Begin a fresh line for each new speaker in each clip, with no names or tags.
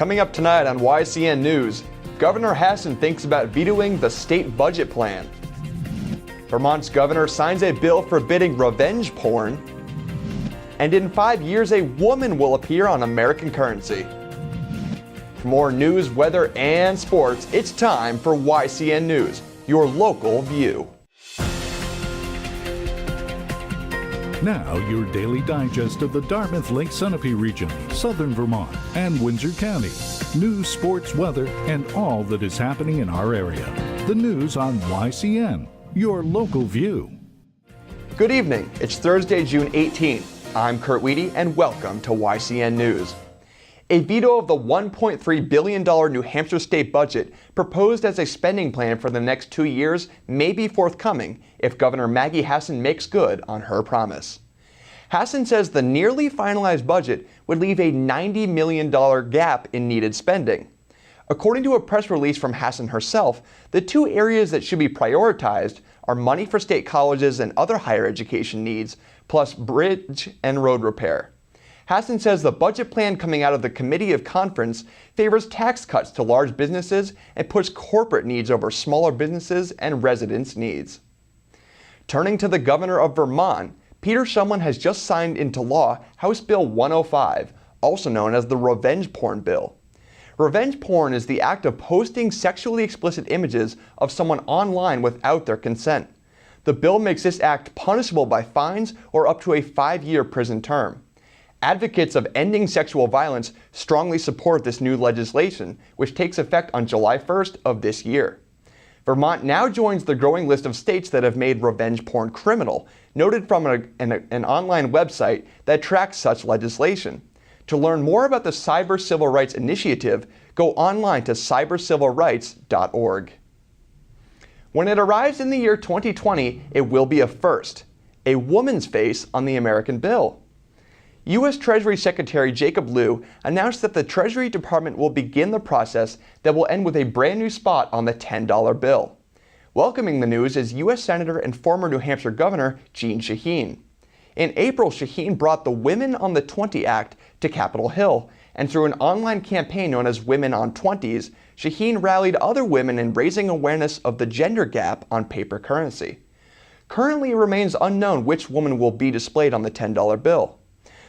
Coming up tonight on YCN News, Governor Hassan thinks about vetoing the state budget plan. Vermont's governor signs a bill forbidding revenge porn. And in 5 years, a woman will appear on American currency. For more news, weather, and sports, it's time for YCN News, your local view.
Now, your daily digest of the Dartmouth Lake Sunapee region, southern Vermont, and Windsor County. News, sports, weather, and all that is happening in our area. The news on YCN, your local view.
Good evening. It's Thursday, June 18th. I'm Kurt Weedy, and welcome to YCN News. A veto of the $1.3 billion New Hampshire state budget proposed as a spending plan for the next 2 years may be forthcoming if Governor Maggie Hassan makes good on her promise. Hassan says the nearly finalized budget would leave a $90 million gap in needed spending. According to a press release from Hassan herself, the two areas that should be prioritized are money for state colleges and other higher education needs, plus bridge and road repair. Hassan says the budget plan coming out of the Committee of Conference favors tax cuts to large businesses and puts corporate needs over smaller businesses and residents' needs. Turning to the governor of Vermont, Peter Shumlin has just signed into law House Bill 105, also known as the Revenge Porn Bill. Revenge porn is the act of posting sexually explicit images of someone online without their consent. The bill makes this act punishable by fines or up to a 5-year prison term. Advocates of ending sexual violence strongly support this new legislation, which takes effect on July 1st of this year. Vermont now joins the growing list of states that have made revenge porn criminal, noted from an online website that tracks such legislation. To learn more about the Cyber Civil Rights Initiative, go online to cybercivilrights.org. When it arrives in the year 2020, it will be a first: a woman's face on the American bill. U.S. Treasury Secretary Jacob Lew announced that the Treasury Department will begin the process that will end with a brand new spot on the $10 bill. Welcoming the news is U.S. Senator and former New Hampshire Governor Jeanne Shaheen. In April, Shaheen brought the Women on the 20 Act to Capitol Hill, and through an online campaign known as Women on 20s, Shaheen rallied other women in raising awareness of the gender gap on paper currency. Currently, it remains unknown which woman will be displayed on the $10 bill.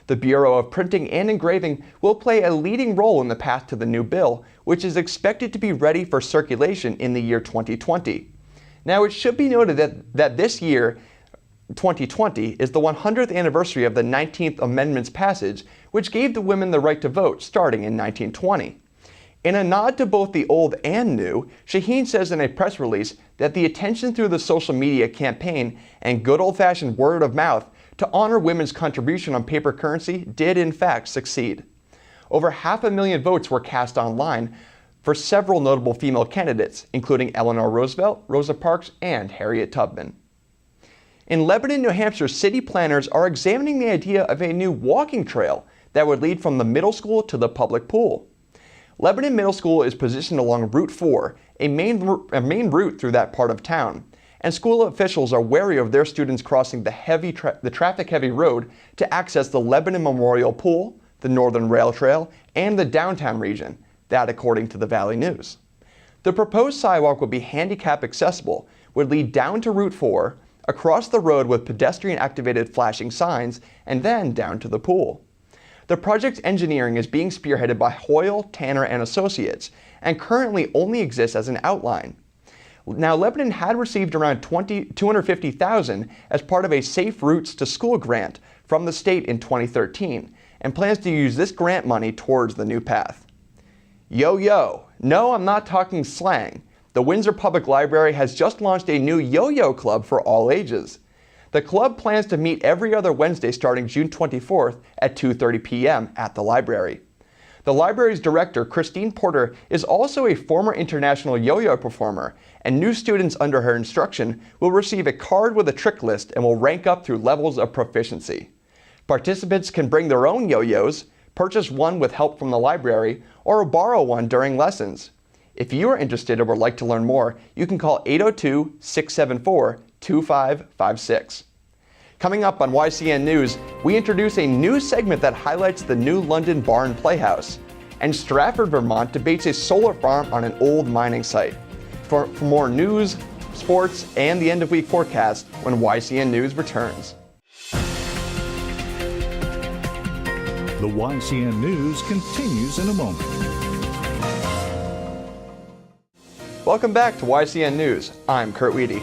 The Bureau of Printing and Engraving will play a leading role in the path to the new bill, which is expected to be ready for circulation in the year 2020. Now, it should be noted that this year, 2020, is the 100th anniversary of the 19th Amendment's passage, which gave the women the right to vote starting in 1920. In a nod to both the old and new, Shaheen says in a press release that the attention through the social media campaign and good old-fashioned word of mouth to honor women's contribution on paper currency did in fact succeed. Over 500,000 votes were cast online for several notable female candidates, including Eleanor Roosevelt, Rosa Parks, and Harriet Tubman. In Lebanon, New Hampshire, city planners are examining the idea of a new walking trail that would lead from the middle school to the public pool. Lebanon Middle School is positioned along Route 4, a main route through that part of town, and school officials are wary of their students crossing the traffic-heavy road to access the Lebanon Memorial Pool, the Northern Rail Trail, and the downtown region, that according to the Valley News. The proposed sidewalk would be handicap accessible, would lead down to Route 4, across the road with pedestrian-activated flashing signs, and then down to the pool. The project's engineering is being spearheaded by Hoyle, Tanner, and Associates, and currently only exists as an outline. Now, Lebanon had received around $250,000 as part of a Safe Routes to School grant from the state in 2013, and plans to use this grant money towards the new path. Yo-yo. No, I'm not talking slang. The Windsor Public Library has just launched a new yo-yo club for all ages. The club plans to meet every other Wednesday starting June 24th at 2:30 p.m. at the library. The library's director, Christine Porter, is also a former international yo-yo performer, and new students under her instruction will receive a card with a trick list and will rank up through levels of proficiency. Participants can bring their own yo-yos, purchase one with help from the library, or borrow one during lessons. If you are interested or would like to learn more, you can call 802-674-2556. Coming up on YCN News, we introduce a new segment that highlights the new London Bar and Playhouse. And Stratford, Vermont debates a solar farm on an old mining site. For more news, sports, and the end-of-week forecast when YCN News returns.
The YCN News continues in a moment.
Welcome back to YCN News. I'm Kurt Weedy.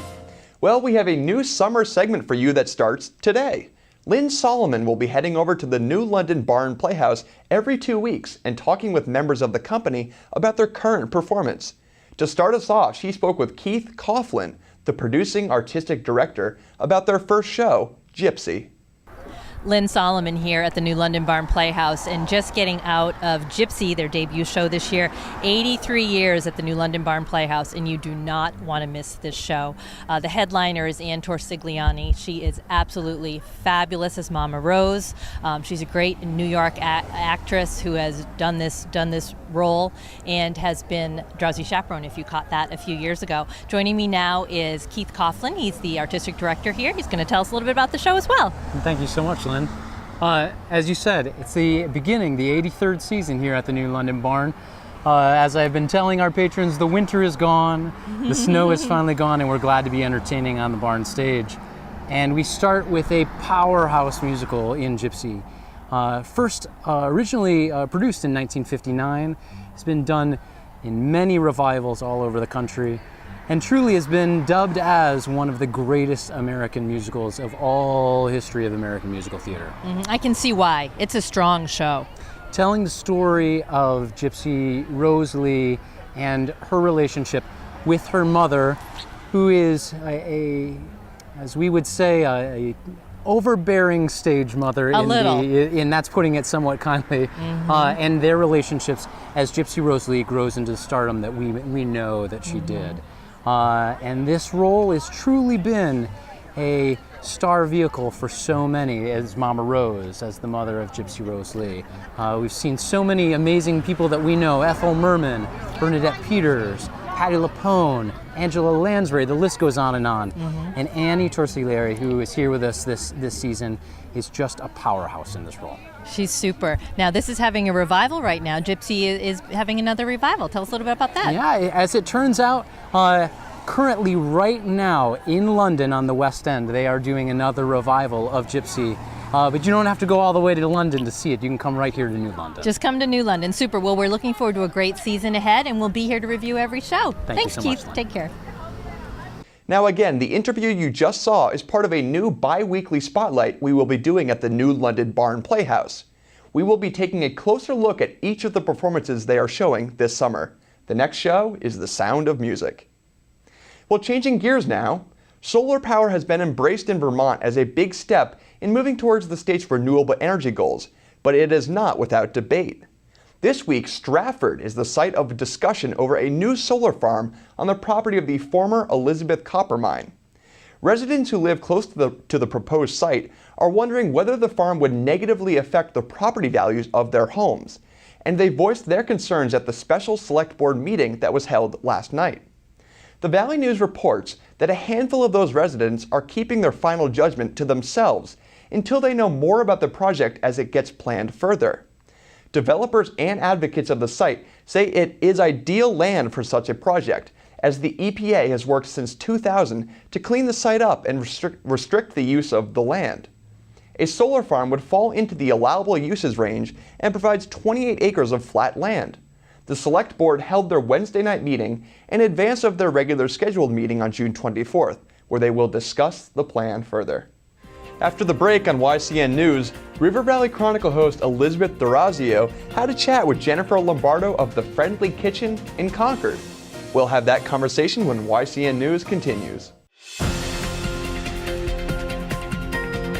Well, we have a new summer segment for you that starts today. Lynn Solomon will be heading over to the New London Bar and Playhouse every 2 weeks and talking with members of the company about their current performance. To start us off, she spoke with Keith Coughlin, the producing artistic director, about their first show, Gypsy.
Lynn Solomon here at the New London Bar and Playhouse, and just getting out of Gypsy, their debut show this year. 83 years at the New London Bar and Playhouse, and you do not want to miss this show. The headliner is Ann Torsigliani. She is absolutely fabulous as Mama Rose. She's a great New York actress who has done this role and has been Drowsy Chaperone, if you caught that a few years ago. Joining me now is Keith Coughlin. He's the artistic director here. He's going to tell us a little bit about the show as well.
Thank you so much, Lynn. As you said, it's the beginning, the 83rd season here at the New London Barn. As I've been telling our patrons, the winter is gone, the snow is finally gone, and we're glad to be entertaining on the barn stage. And we start with a powerhouse musical in Gypsy. First originally produced in 1959, it's been done in many revivals all over the country, and truly has been dubbed as one of the greatest American musicals of all history of American musical theater.
I can see why. It's a strong show.
Telling the story of Gypsy Rose Lee and her relationship with her mother, who is as we would say, a overbearing stage mother, and that's putting it somewhat kindly, and their relationships as Gypsy Rose Lee grows into the stardom that we know that she did. And this role has truly been a star vehicle for so many, as Mama Rose, as the mother of Gypsy Rose Lee. We've seen so many amazing people that we know: Ethel Merman, Bernadette Peters, Patti LuPone, Angela Lansbury, the list goes on. And Annie Torsigliani, who is here with us this season, is just a powerhouse in this role.
She's super. Now, this is having a revival right now. Gypsy is having another revival. Tell us a little bit about that.
Yeah, as it turns out, currently right now in London on the West End, they are doing another revival of Gypsy. But you don't have to go all the way to London to see it. You can come right here to New London.
Just come to New London. Super. Well, we're looking forward to a great season ahead, and we'll be here to review every show.
Thanks,
Keith.
much, Lynn.
Take care.
Now again, the interview you just saw is part of a new bi-weekly spotlight we will be doing at the New London Bar and Playhouse. We will be taking a closer look at each of the performances they are showing this summer. The next show is The Sound of Music. Well, changing gears now, solar power has been embraced in Vermont as a big step in moving towards the state's renewable energy goals, but it is not without debate. This week, Stratford is the site of discussion over a new solar farm on the property of the former Elizabeth copper mine. Residents who live close to the proposed site are wondering whether the farm would negatively affect the property values of their homes, and they voiced their concerns at the special select board meeting that was held last night. The Valley News reports that a handful of those residents are keeping their final judgment to themselves until they know more about the project as it gets planned further. Developers and advocates of the site say it is ideal land for such a project, as the EPA has worked since 2000 to clean the site up and restrict the use of the land. A solar farm would fall into the allowable uses range and provides 28 acres of flat land. The Select Board held their Wednesday night meeting in advance of their regular scheduled meeting on June 24th, where they will discuss the plan further. After the break on YCN News, River Valley Chronicle host Elizabeth D'Orazio had a chat with Jennifer Lombardo of the Friendly Kitchen in Concord. We'll have that conversation when YCN News continues.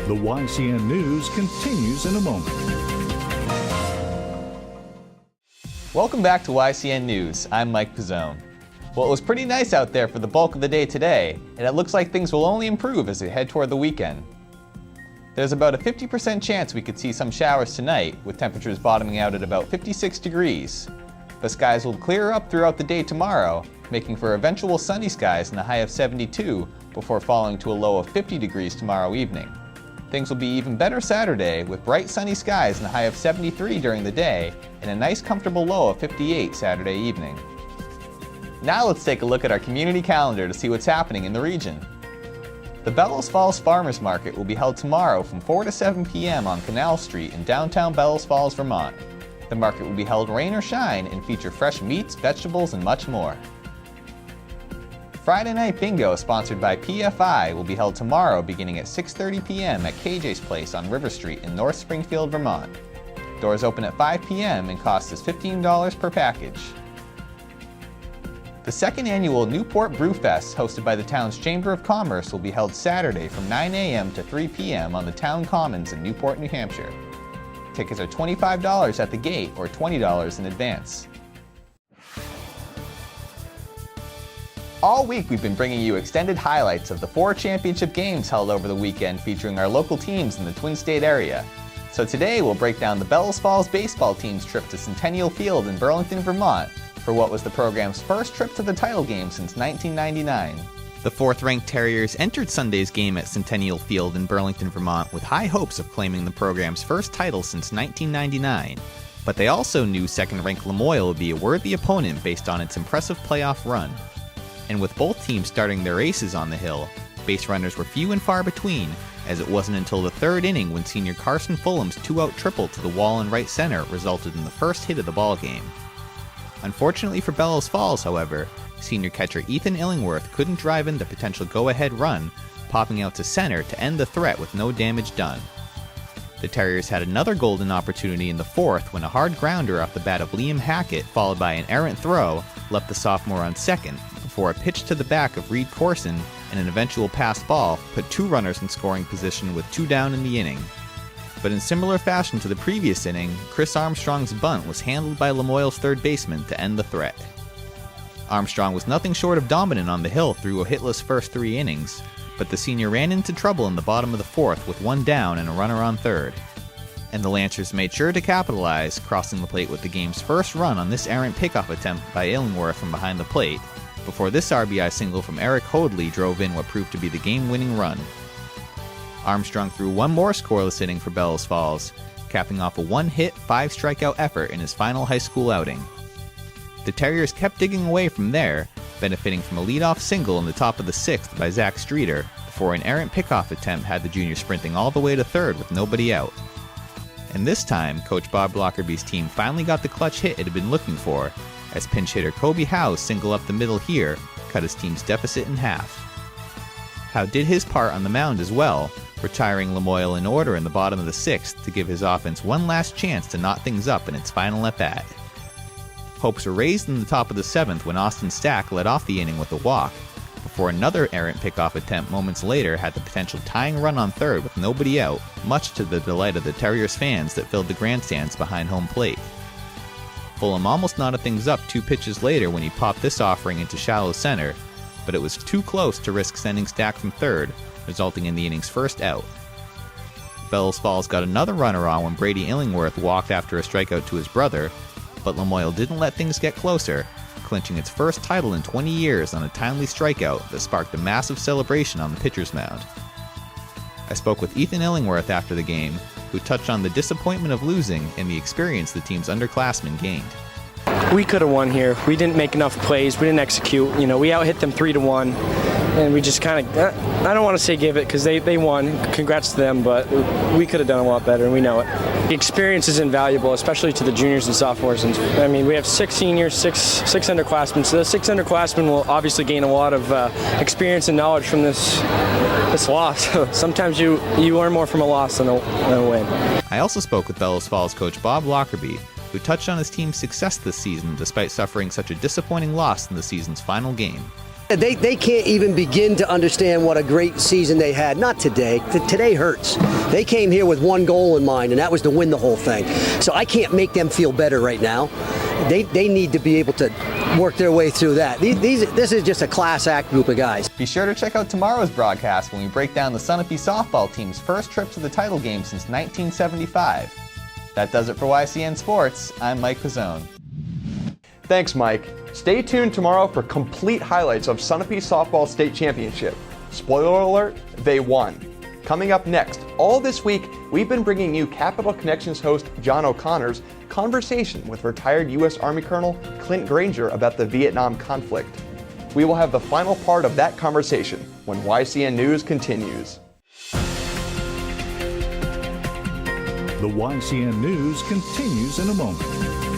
The YCN News continues in a moment.
Welcome back to YCN News. I'm Mike Pizzone. Well, it was pretty nice out there for the bulk of the day today, and it looks like things will only improve as we head toward the weekend. There's about a 50% chance we could see some showers tonight, with temperatures bottoming out at about 56 degrees. The skies will clear up throughout the day tomorrow, making for eventual sunny skies and a high of 72 before falling to a low of 50 degrees tomorrow evening. Things will be even better Saturday with bright sunny skies and a high of 73 during the day and a nice comfortable low of 58 Saturday evening. Now let's take a look at our community calendar to see what's happening in the region. The Bellows Falls Farmers Market will be held tomorrow from 4 to 7 p.m. on Canal Street in downtown Bellows Falls, Vermont. The market will be held rain or shine and feature fresh meats, vegetables, and much more. Friday Night Bingo, sponsored by PFI, will be held tomorrow beginning at 6:30 p.m. at KJ's Place on River Street in North Springfield, Vermont. Doors open at 5 p.m. and cost is $15 per package. The second annual Newport Brew Fest, hosted by the town's Chamber of Commerce, will be held Saturday from 9 a.m. to 3 p.m. on the town commons in Newport, New Hampshire. Tickets are $25 at the gate or $20 in advance. All week we've been bringing you extended highlights of the 4 championship games held over the weekend featuring our local teams in the Twin State area. So today we'll break down the Bellows Falls baseball team's trip to Centennial Field in Burlington, Vermont for what was the program's first trip to the title game since 1999. The 4th-ranked Terriers entered Sunday's game at Centennial Field in Burlington, Vermont with high hopes of claiming the program's first title since 1999. But they also knew 2nd-ranked Lamoille would be a worthy opponent based on its impressive playoff run. And with both teams starting their aces on the hill, base runners were few and far between, as it wasn't until the 3rd inning when senior Carson Fulham's 2-out triple to the wall in right center resulted in the first hit of the ballgame. Unfortunately for Bellows Falls, however, senior catcher Ethan Illingworth couldn't drive in the potential go-ahead run, popping out to center to end the threat with no damage done. The Terriers had another golden opportunity in the 4th when a hard grounder off the bat of Liam Hackett, followed by an errant throw, left the sophomore on second, before a pitch to the back of Reed Corson and an eventual passed ball put 2 runners in scoring position with 2 down in the inning. But in similar fashion to the previous inning, Chris Armstrong's bunt was handled by Lamoille's 3rd baseman to end the threat. Armstrong was nothing short of dominant on the hill through a hitless first 3 innings, but the senior ran into trouble in the bottom of the 4th with 1 down and a runner on 3rd. And the Lancers made sure to capitalize, crossing the plate with the game's first run on this errant pickoff attempt by Illingworth from behind the plate, before this RBI single from Eric Hoadley drove in what proved to be the game-winning run. Armstrong threw 1 more scoreless inning for Bellows Falls, capping off a 1-hit, 5-strikeout effort in his final high school outing. The Terriers kept digging away from there, benefiting from a leadoff single in the top of the 6th by Zach Streeter, before an errant pickoff attempt had the junior sprinting all the way to 3rd with nobody out. And this time, Coach Bob Blockerby's team finally got the clutch hit it had been looking for, as pinch hitter Kobe Howe's single up the middle here cut his team's deficit in half. Howe did his part on the mound as well, retiring Lamoille in order in the bottom of the 6th to give his offense one last chance to knot things up in its final at-bat. Hopes were raised in the top of the 7th when Austin Stack led off the inning with a walk, before another errant pickoff attempt moments later had the potential tying run on 3rd with nobody out, much to the delight of the Terriers fans that filled the grandstands behind home plate. Fulham almost knotted things up 2 pitches later when he popped this offering into shallow center, but it was too close to risk sending Stack from 3rd, resulting in the inning's first out. Bellows Falls got another runner on when Brady Illingworth walked after a strikeout to his brother, but Lamoille didn't let things get closer, clinching its first title in 20 years on a timely strikeout that sparked a massive celebration on the pitcher's mound. I spoke with Ethan Illingworth after the game, who touched on the disappointment of losing and the experience the team's underclassmen gained.
We could have won here. We didn't make enough plays. We didn't execute. We out-hit them 3-1, and we just kind of, I don't want to say give it because they won. Congrats to them, but we could have done a lot better, and we know it. The experience is invaluable, especially to the juniors and sophomores. And I mean, we have 6 seniors, six underclassmen. So those 6 underclassmen will obviously gain a lot of experience and knowledge from this loss. Sometimes you learn more from a loss than a win.
I also spoke with Bellows Falls coach Bob Lockerby, who touched on his team's success this season despite suffering such a disappointing loss in the season's final game.
They can't even begin to understand what a great season they had. Not today. Today hurts. They came here with one goal in mind, and that was to win the whole thing. So I can't make them feel better right now. They need to be able to work their way through that. This is just a class act group of guys.
Be sure to check out tomorrow's broadcast when we break down the Sunapee softball team's first trip to the title game since 1975. That does it for YCN Sports. I'm Mike Pizzone.
Thanks, Mike. Stay tuned tomorrow for complete highlights of Sunapee Softball State Championship. Spoiler alert, they won. Coming up next, all this week, we've been bringing you Capital Connections host John O'Connor's conversation with retired U.S. Army Colonel Clint Granger about the Vietnam conflict. We will have the final part of that conversation when YCN News continues.
The YCN News continues in a moment.